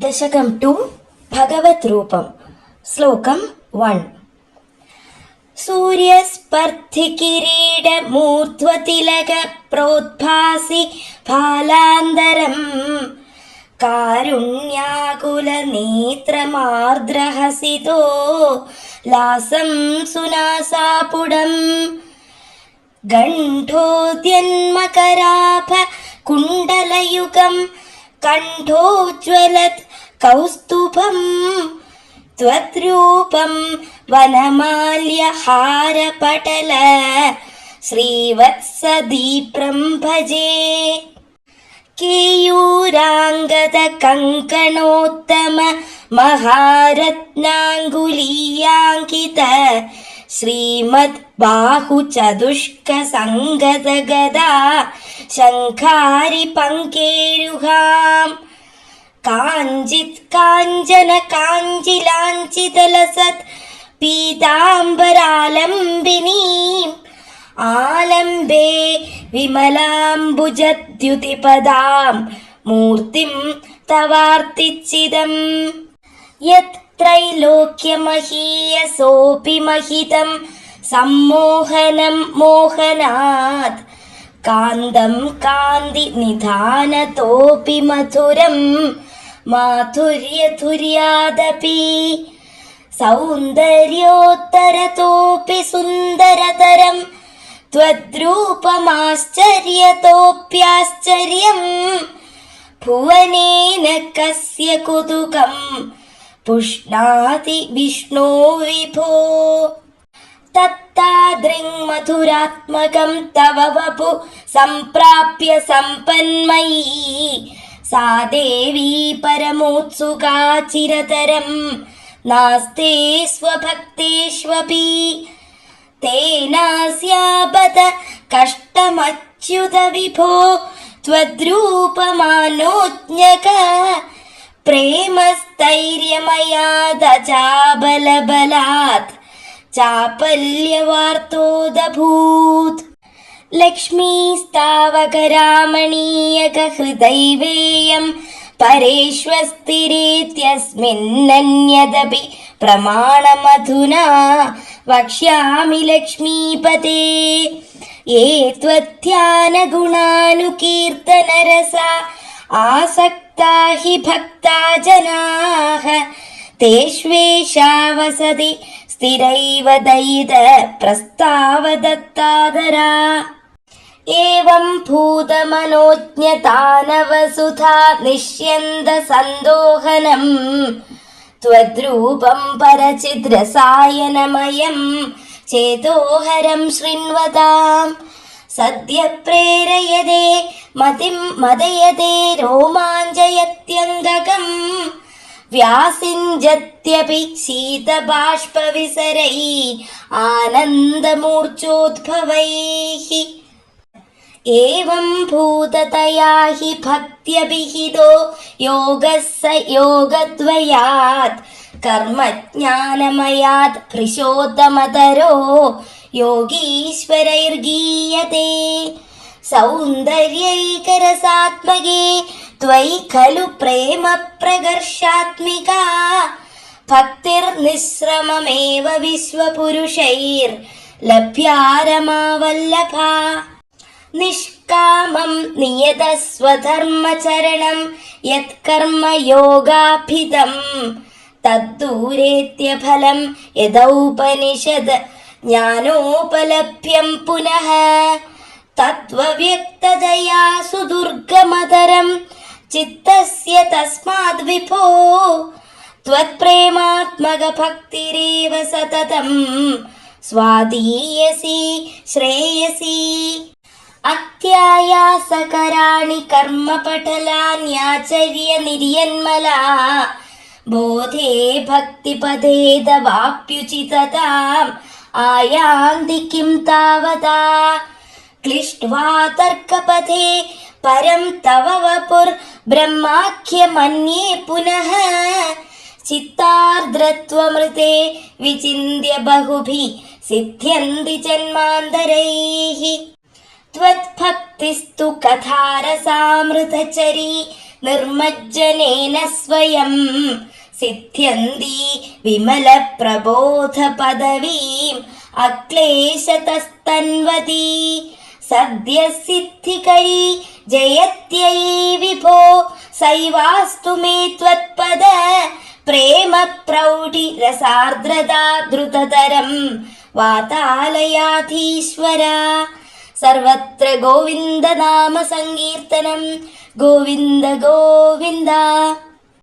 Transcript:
ദശകം 2 ഭഗവത് രൂപം. ശ്ലോകം 1. സൂര്യസ്പർദ്ധികിരീടമൂർധ്വതിലക പ്രോദ്ഭാസി ഫാലാന്തരം കാരുണ്യാകുലനേത്രമാർദ്രഹസിതോ ലാസം സുനാസാപുടം ഗണ്ഠോദ്യന്മകരാഭ കുണ്ടലയുഗം കണ്ഠോജ്വലത് കൗസ്തുഭം ത്വദ്രൂപം വനമാല്യഹാരപടല ശ്രീവത്സദീപ്രം ഭജേ. കേയൂരാംഗത കങ്കണോത്തമ മഹാരത്നാംഗുലീയാങ്കിത ശ്രീമദ് ബാഹുചതുഷ്ക സംഗത ഗദാ ശംഖാരി പങ്കേരുഹാം കാഞ്ചിത് കാഞ്ചന കാഞ്ചിലാഞ്ചിതലസത് പീതാംബരാലംബിനീം ആലംബേ വിമലാംബുജദ്യുതിപദാം മൂർത്തിം തവാർത്തിച്ചിദം യത് ത്രൈലോക്യമഹീയസോപി മഹിതം സമ്മോഹനം മോഹനാത് കാന്തം കാന്തി നിധാനതോപി മധുരം മാധുര്യധുര്യാദപി സൗന്ദര്യോത്തരതോപി സുന്ദരതരം ത്വദ്രൂപമാശ്ചര്യതോപ്യാശ്ചര്യം ഭുവനേന കസ്യ കുതുകം പുഷ്ണാതി വിഷ്ണോ വിഭോ. തത്താദൃങ്മധുരാത്മകം തവ വപു സംപ്രാപ്യ സമ്പന്മയീ സാ ദേവീ പരമോത്സുകാ ചിരതരം നാസ്തേ സ്വഭക്തേഷ്വപി തേനാസ്യാബത കഷ്ടമച്യുത വിഭോ ത്വദ്രൂപമാനോജ്ഞക പ്രേമസ്ഥൈര്യമയാദചാബലബലാത് ചാപല്യവാർത്തോദഭൂത്. ലക്ഷ്മീസ്താവകരാമണീയകഹൃദൈവേയം പരേഷ്വസ്തിരേത്യസ്മിന്നന്യദപി പ്രമാണമധുനാ വക്ഷ്യാമി ലക്ഷ്മീപതേ. യേ ത്വധ്യാനഗുണാനുകീർത്തനരസാ ആസക്താ ഹി ഭക്താ ജനാഃ തേഷ്വേഷാ വസതി സ്ഥിരൈവ ദയിത പ്രസ്താവദത്താദരാ. ഏവം ഭൂതമനോജ്ഞതാനവസുധാ നിശ്യന്ത സന്തോഹനം ത്വദ്രൂപം പരചിദ്രസായനമയം ചേതോഹരം ശൃണ്വതാം. സദ്യ പ്രേരയതേ മതിം മദയതേ രോമാഞ്ചയത്യംഗകം വ്യാസിഞ്ചത്യപി ശീതബാഷ്പവിസരൈ ആനന്ദമൂർച്ഛോദ്ഭവൈഃ. ഏവം ഭൂതതയാ ഹി ഭക്ത്യഭിഹിതോ യോഗസ്സ യോഗദ്വയാത് കർമ്മജ്ഞാനമയാത് ഭൃശോത്തമതരോ യോഗീശ്വരൈർഗീയതേ. സൗന്ദര്യൈകരസാത്മകേ ത്വയി ഖലു പ്രേമ പ്രകർഷാത്മികാ ഭക്തിർനിശ്രമമേവ വിശ്വപുരുഷൈർ ലഭ്യാരമാവല്ലഭാ. നിഷ്കാമം നിയതസ്വധർമ്മചരണം യത്കർമ്മ യോഗാഭിതം തദ്ദൂരേത്യഫലം യദൗപനിഷദ് ജ്ഞാനോപലഭ്യം പുനഃ. തത്വവ്യക്തതയാ സുദുർഗമതരം ചിത്തസ്യ തസ്മാദ് വിഭോ ത്വത്പ്രേമാത്മക ഭക്തിരേവ സതതം സ്വാദീയസി ശ്രേയസി. അത്യായാസകരാണി കർമ്മപടലാന്യാചര്യ നിര്യന്മലാ ബോധേ ഭക്തിപദേതവാപ്യുചിതതാം ആയാന്തി കിം താവതാ. ക്ലിഷ്ട്വാ തർക്കപഥേ പരം തവ വപുർ ബ്രഹ്മാഖ്യമന്യേ പുനഃ ചിത്താർദ്രത്വമൃതേ വിചിന്യ ബഹുഭിഃ സിദ്ധ്യന്തി ജന്മാന്തരൈഃ. ത്വത്ഭക്തിസ്തു കഥാരസാമൃതചരീ നിർമ്മജ്ജനേന സ്വയം സിദ്ധ്യന്തി വിമലപ്രബോധപദവീം അക്ലേശതസ്തൻവതി സദ്യസിദ്ധികരീ ജയത്യൈ വിഭോ സൈവാസ്തു മേ ത്വത്പദ പ്രേമ പ്രൗഢി രസാർദ്രതാ ദ്രുതതരം വാതാലയാധീശ്വര. സർവത്ര ഗോവിന്ദ നാമ സങ്കീർത്തനം. ഗോവിന്ദ ഗോവിന്ദ.